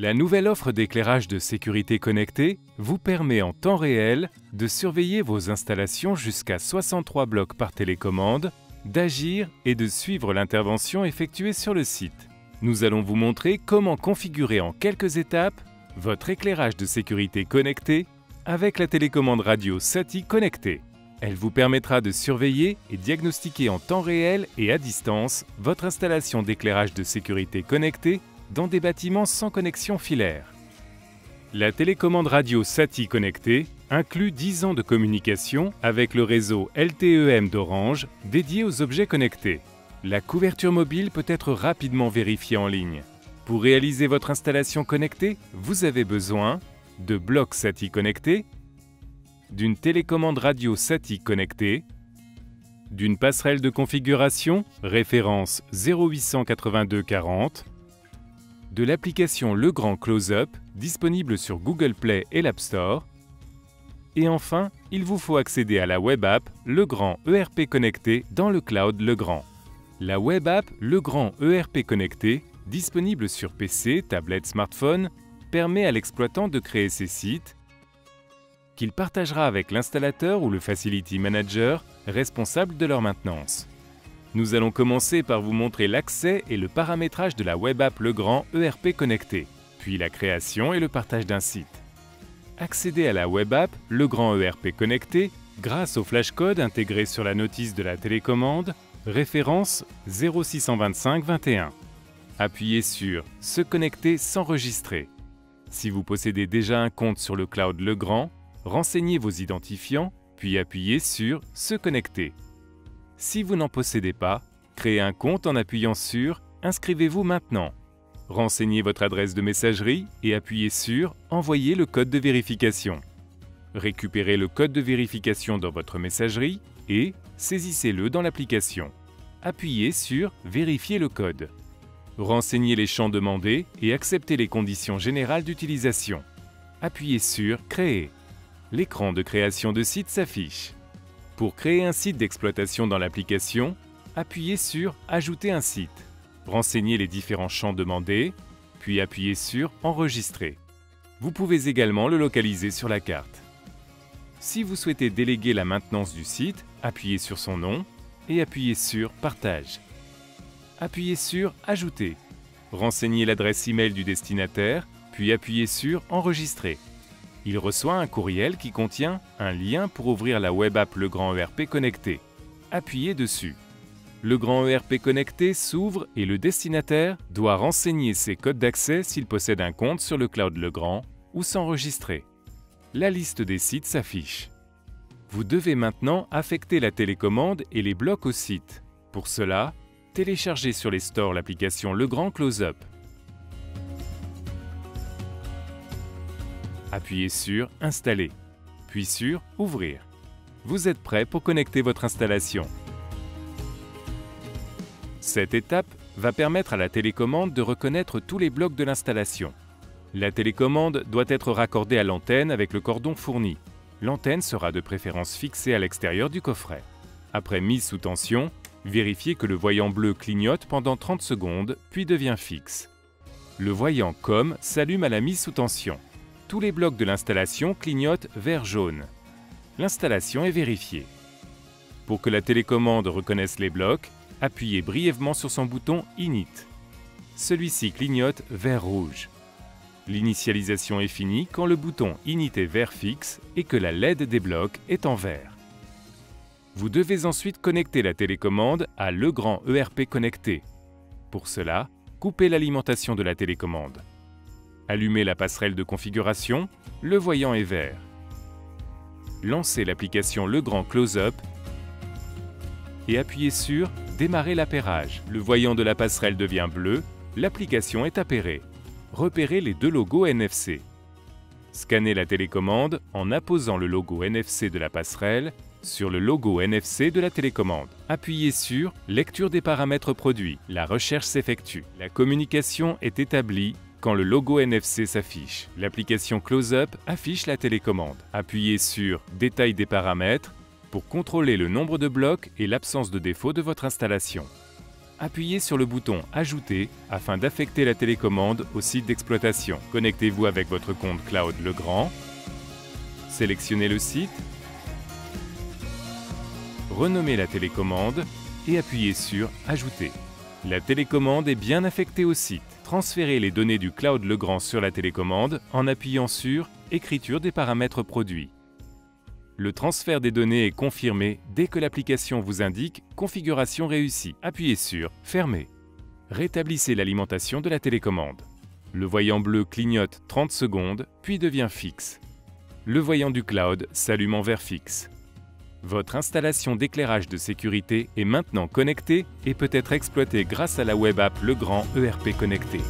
La nouvelle offre d'éclairage de sécurité connecté vous permet en temps réel de surveiller vos installations jusqu'à 63 blocs par télécommande, d'agir et de suivre l'intervention effectuée sur le site. Nous allons vous montrer comment configurer en quelques étapes votre éclairage de sécurité connecté avec la télécommande radio SATI connectée. Elle vous permettra de surveiller et diagnostiquer en temps réel et à distance votre installation d'éclairage de sécurité connecté dans des bâtiments sans connexion filaire. La télécommande radio SATI connectée inclut 10 ans de communication avec le réseau LTE-M d'Orange dédié aux objets connectés. La couverture mobile peut être rapidement vérifiée en ligne. Pour réaliser votre installation connectée, vous avez besoin de blocs SATI connectés, d'une télécommande radio SATI connectée, d'une passerelle de configuration référence 0882 40, de l'application Legrand Close-Up disponible sur Google Play et l'App Store, et enfin, il vous faut accéder à la web app Legrand ERP Connecté dans le cloud Legrand. La web app Legrand ERP Connecté, disponible sur PC, tablette, smartphone, permet à l'exploitant de créer ses sites qu'il partagera avec l'installateur ou le Facility Manager responsable de leur maintenance. Nous allons commencer par vous montrer l'accès et le paramétrage de la web app Legrand ERP Connecté, puis la création et le partage d'un site. Accédez à la web app Legrand ERP Connecté grâce au flashcode intégré sur la notice de la télécommande, référence 0625 21. Appuyez sur « Se connecter s'enregistrer ». Si vous possédez déjà un compte sur le cloud Legrand, renseignez vos identifiants, puis appuyez sur « Se connecter ». Si vous n'en possédez pas, créez un compte en appuyant sur « Inscrivez-vous maintenant ». Renseignez votre adresse de messagerie et appuyez sur « Envoyer le code de vérification ». Récupérez le code de vérification dans votre messagerie et saisissez-le dans l'application. Appuyez sur « Vérifier le code ». Renseignez les champs demandés et acceptez les conditions générales d'utilisation. Appuyez sur « Créer ». L'écran de création de site s'affiche. Pour créer un site d'exploitation dans l'application, appuyez sur « Ajouter un site ». Renseignez les différents champs demandés, puis appuyez sur « Enregistrer ». Vous pouvez également le localiser sur la carte. Si vous souhaitez déléguer la maintenance du site, appuyez sur son nom et appuyez sur « Partage ». Appuyez sur « Ajouter ». Renseignez l'adresse email du destinataire, puis appuyez sur « Enregistrer ». Il reçoit un courriel qui contient un lien pour ouvrir la web app Legrand ERP Connecté. Appuyez dessus. Legrand ERP Connecté s'ouvre et le destinataire doit renseigner ses codes d'accès s'il possède un compte sur le cloud Legrand ou s'enregistrer. La liste des sites s'affiche. Vous devez maintenant affecter la télécommande et les blocs au site. Pour cela, téléchargez sur les stores l'application Legrand Close-Up. Appuyez sur « Installer », puis sur « Ouvrir ». Vous êtes prêt pour connecter votre installation. Cette étape va permettre à la télécommande de reconnaître tous les blocs de l'installation. La télécommande doit être raccordée à l'antenne avec le cordon fourni. L'antenne sera de préférence fixée à l'extérieur du coffret. Après mise sous tension, vérifiez que le voyant bleu clignote pendant 30 secondes, puis devient fixe. Le voyant COM s'allume à la mise sous tension. Tous les blocs de l'installation clignotent vert jaune. L'installation est vérifiée. Pour que la télécommande reconnaisse les blocs, appuyez brièvement sur son bouton Init. Celui-ci clignote vert rouge. L'initialisation est finie quand le bouton Init est vert fixe et que la LED des blocs est en vert. Vous devez ensuite connecter la télécommande à Legrand ERP Connecté. Pour cela, coupez l'alimentation de la télécommande. Allumez la passerelle de configuration, le voyant est vert. Lancez l'application Legrand Close-Up et appuyez sur « Démarrer l'appairage ». Le voyant de la passerelle devient bleu, l'application est appairée. Repérez les deux logos NFC. Scannez la télécommande en apposant le logo NFC de la passerelle sur le logo NFC de la télécommande. Appuyez sur « Lecture des paramètres produits ». La recherche s'effectue. La communication est établie quand le logo NFC s'affiche. L'application Close-Up affiche la télécommande. Appuyez sur « Détail des paramètres » pour contrôler le nombre de blocs et l'absence de défaut de votre installation. appuyez sur le bouton « Ajouter » afin d'affecter la télécommande au site d'exploitation. Connectez-vous avec votre compte Cloud Legrand. Sélectionnez le site. Renommez la télécommande et appuyez sur « Ajouter ». La télécommande est bien affectée au site. Transférez les données du Cloud Legrand sur la télécommande en appuyant sur « Écriture des paramètres produits ». Le transfert des données est confirmé dès que l'application vous indique « Configuration réussie ». Appuyez sur « Fermer ». Rétablissez l'alimentation de la télécommande. Le voyant bleu clignote 30 secondes, puis devient fixe. Le voyant du cloud s'allume en vert fixe. Votre installation d'éclairage de sécurité est maintenant connectée et peut être exploitée grâce à la web app Legrand ERP Connecté.